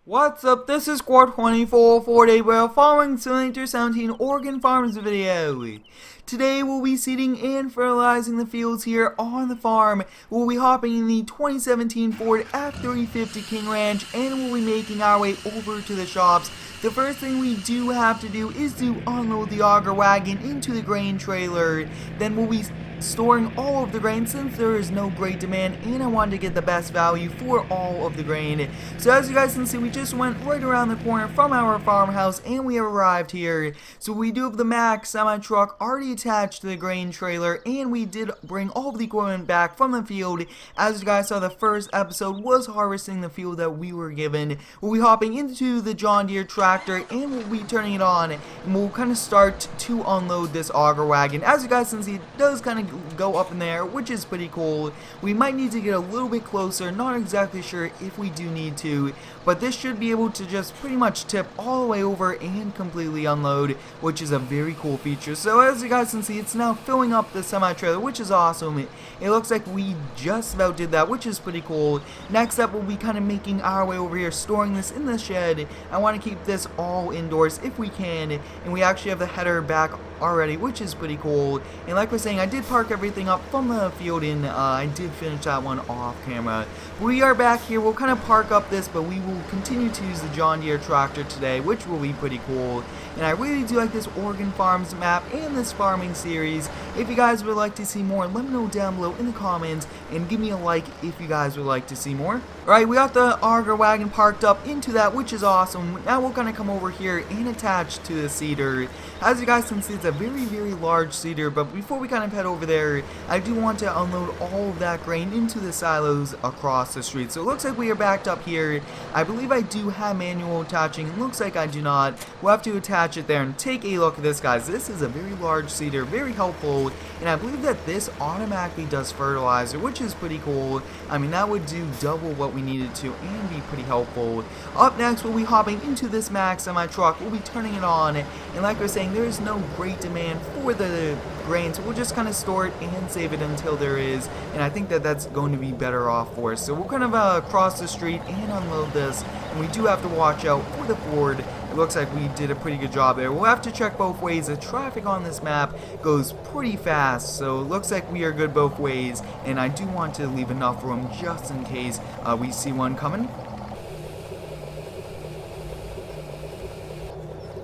What's up, this is Squad 24 for today we're following Simulator 17 Oregon Farms video. Today we'll be seeding and fertilizing the fields here on the farm. We'll be hopping in the 2017 Ford F350 King Ranch and we'll be making our way over to the shops. The first thing we do have to do is to unload the auger wagon into the grain trailer. Then we'll be storing all of the grain since there is no great demand and I wanted to get the best value for all of the grain. So as you guys can see, we just went right around the corner from our farmhouse and we have arrived here. So we do have the Mack semi-truck already attached to the grain trailer and we did bring all of the equipment back from the field. As you guys saw, the first episode was harvesting the field that we were given. We'll be hopping into the John Deere tractor and we'll be turning it on and we'll kind of start to unload this auger wagon. As you guys can see, it does kind of go up in there, which is pretty cool. We might need to get a little bit closer, not exactly sure if we do need to, but this should be able to just pretty much tip all the way over and completely unload, which is a very cool feature. So as you guys can see, it's now filling up the semi-trailer, which is awesome. It looks like we just about did that, which is pretty cool. Next up, we'll be kind of making our way over here, storing this in the shed. I want to keep this all indoors if we can, and we actually have the header back already, which is pretty cool. And like I was saying, I did park everything up from the field and I did finish that one off camera. We are back here. We'll kind of park up this, but we will continue to use the John Deere tractor today, which will be pretty cool. And I really do like this Oregon Farms map and this farming series. If you guys would like to see more, let me know down below in the comments and give me a like if you guys would like to see more. Alright, we got the auger wagon parked up into that, which is awesome. Now we're going to come over here and attach to the seeder. As you guys can see, it's a very large seeder, but before we kind of head over there, I do want to unload all of that grain into the silos across the street. So it looks like we are backed up here. I believe I do have manual attaching. It looks like I do not. We'll have to attach it there and take a look at this, guys. This is a very large seeder, very helpful, and I believe that this automatically does fertilizer, which is pretty cool. I mean, that would do double what we needed to and be pretty helpful. Up next, we'll be hopping into this Mack semi-truck. We'll be turning it on, and like I was saying, there is no great demand for the grain, so we'll just kind of store it and save it until there is, and I think that that's going to be better off for us. So we'll kind of cross the street and unload this, and we do have to watch out for the Ford. It looks like we did a pretty good job there. We'll have to check both ways. The traffic on this map goes pretty fast, so it looks like we are good both ways, and I do want to leave enough room just in case we see one coming.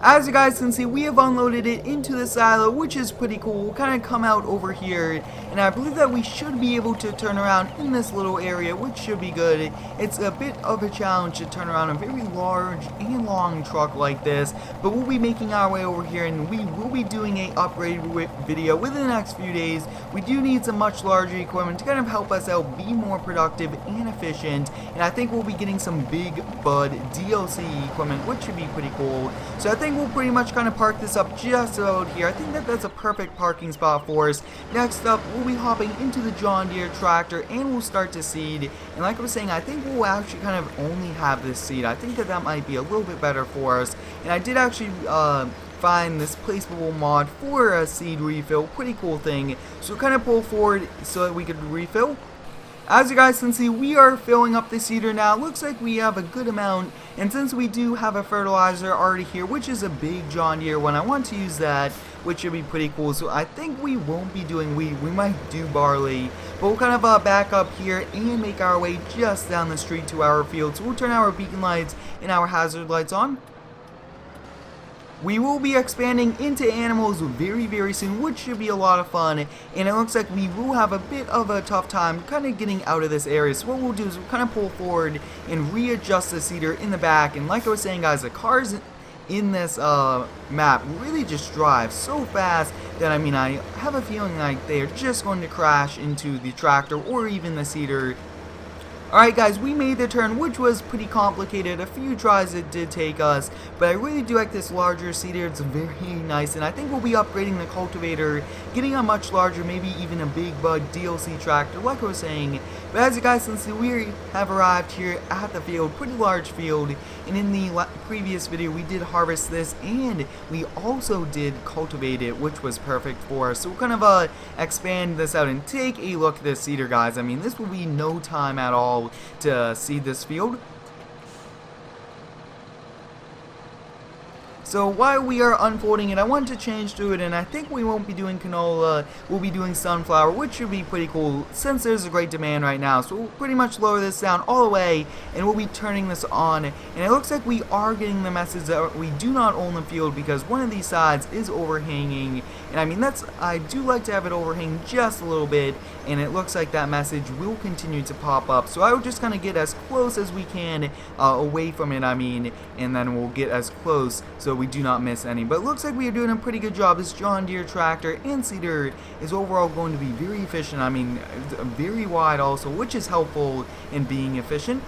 As you guys can see, we have unloaded it into the silo, which is pretty cool. We'll kind of come out over here, and I believe that we should be able to turn around in this little area, which should be good. It's a bit of a challenge to turn around a very large and long truck like this, but we'll be making our way over here, and we will be doing a upgrade video within the next few days. We do need some much larger equipment to kind of help us out, be more productive and efficient, and I think we'll be getting some big bud DLC equipment, which should be pretty cool. So I think we'll pretty much kind of park this up just about here. I think that that's a perfect parking spot for us. Next up, we'll be hopping into the John Deere tractor and we'll start to seed. And like I was saying, I think we'll actually kind of only have this seed. I think that that might be a little bit better for us. And I did actually find this placeable mod for a seed refill. Pretty cool thing. So kind of pull forward so that we could refill. As you guys can see, we are filling up the seeder now. Looks like we have a good amount, and since we do have a fertilizer already here, which is a big John Deere one, I want to use that, which should be pretty cool. So I think we won't be doing wheat. We might do barley, but we'll kind of back up here and make our way just down the street to our field. So we'll turn our beacon lights and our hazard lights on. We will be expanding into animals very soon, which should be a lot of fun, and it looks like we will have a bit of a tough time kind of getting out of this area. So what we'll do is we'll kind of pull forward and readjust the seeder in the back, and like I was saying, guys, the cars in this map really just drive so fast that, I mean, I have a feeling like they are just going to crash into the tractor or even the seeder. Alright guys, we made the turn, which was pretty complicated. A few tries it did take us, but I really do like this larger seeder. It's very nice, and I think we'll be upgrading the cultivator, getting a much larger, maybe even a big bud DLC tractor, like I was saying. But as you guys can see, we have arrived here at the field, pretty large field, and in the previous video we did harvest this, and we also did cultivate it, which was perfect for us. So we'll kind of expand this out and take a look at this seeder, guys. I mean, this will be no time at all to seed this field. So while we are unfolding it, I want to change to it, and I think we won't be doing canola, we'll be doing sunflower, which should be pretty cool since there's a great demand right now. So we'll pretty much lower this down all the way, and we'll be turning this on. And it looks like we are getting the message that we do not own the field because one of these sides is overhanging. And I mean, I do like to have it overhang just a little bit, and it looks like that message will continue to pop up. So I will just kind of get as close as we can away from it, and then we'll get as close so we do not miss any. But it looks like we are doing a pretty good job. This John Deere tractor and seeder is overall going to be very efficient. Very wide also, which is helpful in being efficient.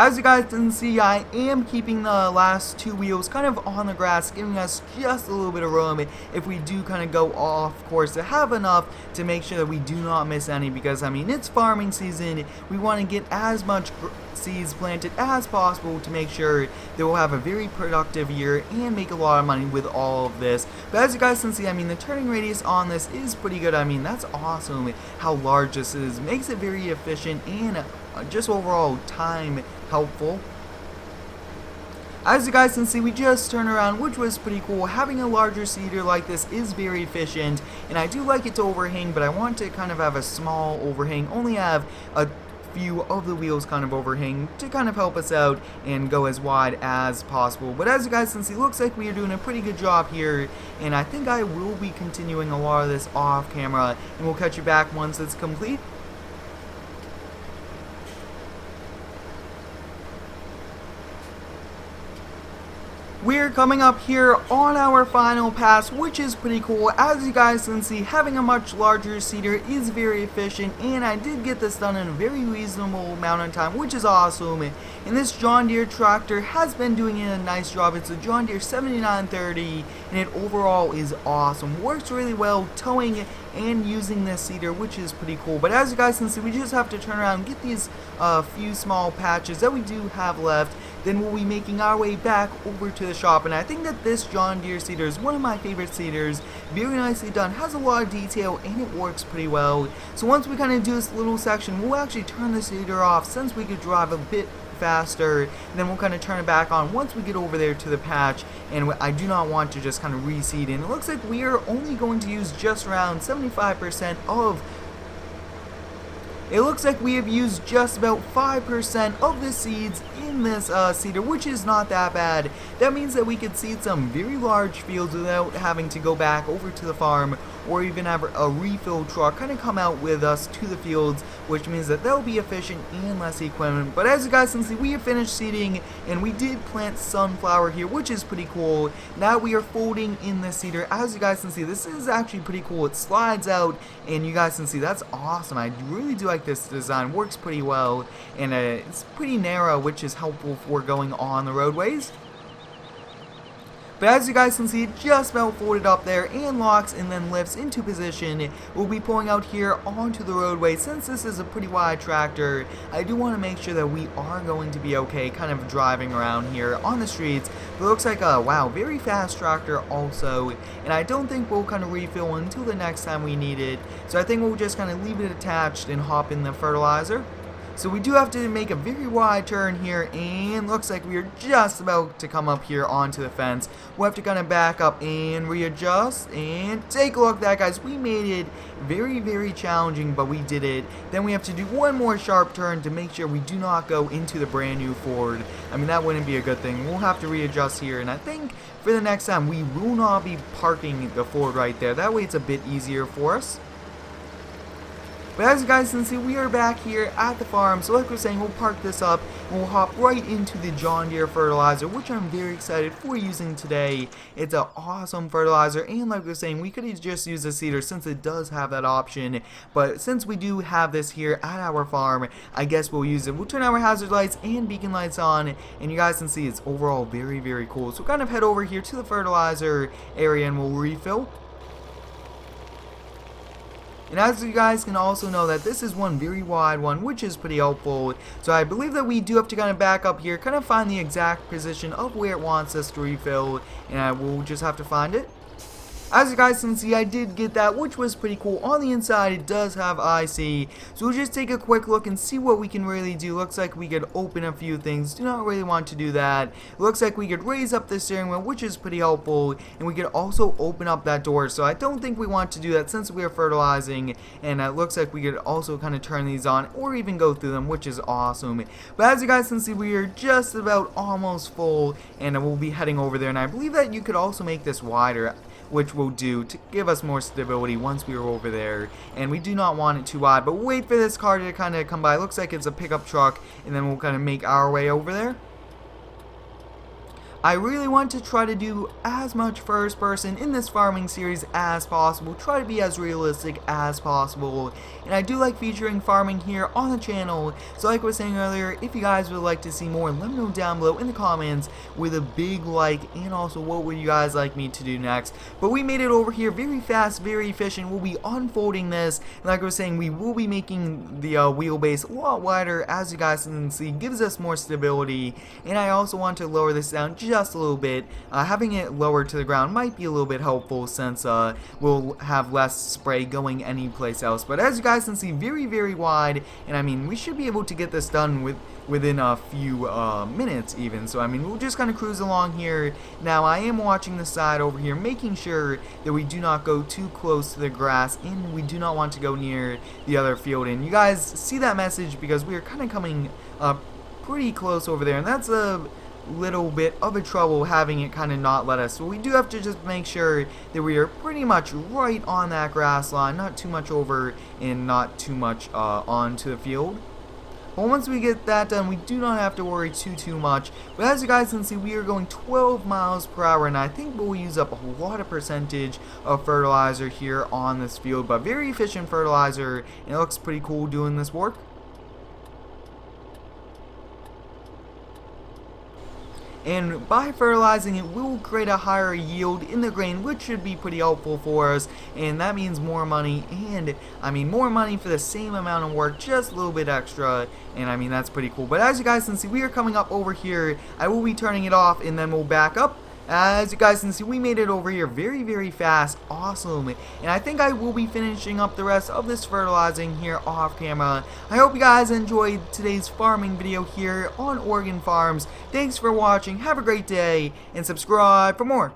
As you guys can see, I am keeping the last two wheels kind of on the grass, giving us just a little bit of room if we do kind of go off course to have enough to make sure that we do not miss any, because it's farming season. We want to get as much seeds planted as possible to make sure that we'll have a very productive year and make a lot of money with all of this. But as you guys can see, the turning radius on this is pretty good. That's awesome how large this is. Makes it very efficient and just overall time helpful. As you guys can see, we just turned around, which was pretty cool. Having a larger seeder like this is very efficient, and I do like it to overhang, but I want to kind of have a small overhang, only have a few of the wheels kind of overhang to kind of help us out and go as wide as possible. But as you guys can see, looks like we are doing a pretty good job here, and I think I will be continuing a lot of this off camera, and we'll catch you back once it's complete. We're coming up here on our final pass, which is pretty cool. As you guys can see, having a much larger seeder is very efficient, and I did get this done in a very reasonable amount of time, which is awesome. And this John Deere tractor has been doing a nice job. It's a John Deere 7930, and it overall is awesome. Works really well towing and using this seeder, which is pretty cool. But as you guys can see, we just have to turn around and get these few small patches that we do have left. Then we'll be making our way back over to the shop, and I think that this John Deere seeder is one of my favorite seeders. Very nicely done, has a lot of detail, and it works pretty well. So once we kind of do this little section, we'll actually turn the seeder off since we could drive a bit faster, and then we'll kind of turn it back on once we get over there to the patch. And I do not want to just kind of reseed, and it looks like we are only going to use just around 75% of. It looks like we have used just about 5% of the seeds in this seeder, which is not that bad. That means that we could seed some very large fields without having to go back over to the farm or even have a refill truck kind of come out with us to the fields, which means that they'll be efficient and less equipment. But as you guys can see, we have finished seeding, and we did plant sunflower here, which is pretty cool. Now we are folding in the seeder. As you guys can see, this is actually pretty cool. It slides out, and you guys can see that's awesome. I really do like this design. Works pretty well, and it's pretty narrow, which is helpful for going on the roadways. But as you guys can see, it just about folded up there and locks and then lifts into position. We'll be pulling out here onto the roadway. Since this is a pretty wide tractor, I do want to make sure that we are going to be okay kind of driving around here on the streets. But it looks like a, wow, very fast tractor also, and I don't think we'll kind of refill until the next time we need it. So I think we'll just kind of leave it attached and hop in the fertilizer. So we do have to make a very wide turn here, and looks like we are just about to come up here onto the fence. We'll have to kind of back up and readjust, and take a look at that, guys. We made it very, very challenging, but we did it. Then we have to do one more sharp turn to make sure we do not go into the brand new Ford. That wouldn't be a good thing. We'll have to readjust here, and I think for the next time we will not be parking the Ford right there. That way it's a bit easier for us. But as you guys can see, we are back here at the farm. So like we're saying, we'll park this up and we'll hop right into the John Deere fertilizer, which I'm very excited for using today. It's an awesome fertilizer, and like we're saying, we could have just used a seeder since it does have that option. But since we do have this here at our farm, I guess we'll use it. We'll turn our hazard lights and beacon lights on, and you guys can see it's overall very, very cool. So we'll kind of head over here to the fertilizer area and we'll refill. And as you guys can also know that this is one very wide one, which is pretty helpful. So I believe that we do have to kind of back up here, kind of find the exact position of where it wants us to refill, and we'll just have to find it. As you guys can see, I did get that, which was pretty cool. On the inside, it does have IC. So we'll just take a quick look and see what we can really do. Looks like we could open a few things. Do not really want to do that. Looks like we could raise up the steering wheel, which is pretty helpful. And we could also open up that door. So I don't think we want to do that since we are fertilizing. And it looks like we could also kind of turn these on or even go through them, which is awesome. But as you guys can see, we are just about almost full. And we'll be heading over there. And I believe that you could also make this wider, which will do to give us more stability once we are over there. And we do not want it too wide, but wait for this car to kind of come by. Looks like it's a pickup truck, and then we'll kind of make our way over there. I really want to try to do as much first person in this farming series as possible, try to be as realistic as possible, and I do like featuring farming here on the channel. So like I was saying earlier, if you guys would like to see more, let me know down below in the comments with a big like, and also what would you guys like me to do next. But we made it over here very fast, very efficient. We'll be unfolding this, and like I was saying, we will be making the wheelbase a lot wider. As you guys can see, gives us more stability, and I also want to lower this down just a little bit. Having it lower to the ground might be a little bit helpful since we'll have less spray going any place else. But as you guys can see, very, very wide, and I mean, we should be able to get this done within a few minutes even. So I mean, we'll just kind of cruise along here. Now I am watching the side over here, making sure that we do not go too close to the grass, and we do not want to go near the other field. And you guys see that message because we are kind of coming pretty close over there, and that's a little bit of a trouble having it kind of not let us. So we do have to just make sure that we are pretty much right on that grass line, not too much over and not too much onto the field. But once we get that done, we do not have to worry too much. But as you guys can see, we are going 12 miles per hour, and I think we'll use up a lot of percentage of fertilizer here on this field. But very efficient fertilizer, and it looks pretty cool doing this work. And by fertilizing, it will create a higher yield in the grain, which should be pretty helpful for us, and that means more money, and I mean more money for the same amount of work, just a little bit extra, and I mean that's pretty cool. But as you guys can see, we are coming up over here. I will be turning it off, and then we'll back up. As you guys can see, we made it over here very, very fast. Awesome. And I think I will be finishing up the rest of this fertilizing here off camera. I hope you guys enjoyed today's farming video here on Oregon Farms. Thanks for watching. Have a great day, and subscribe for more.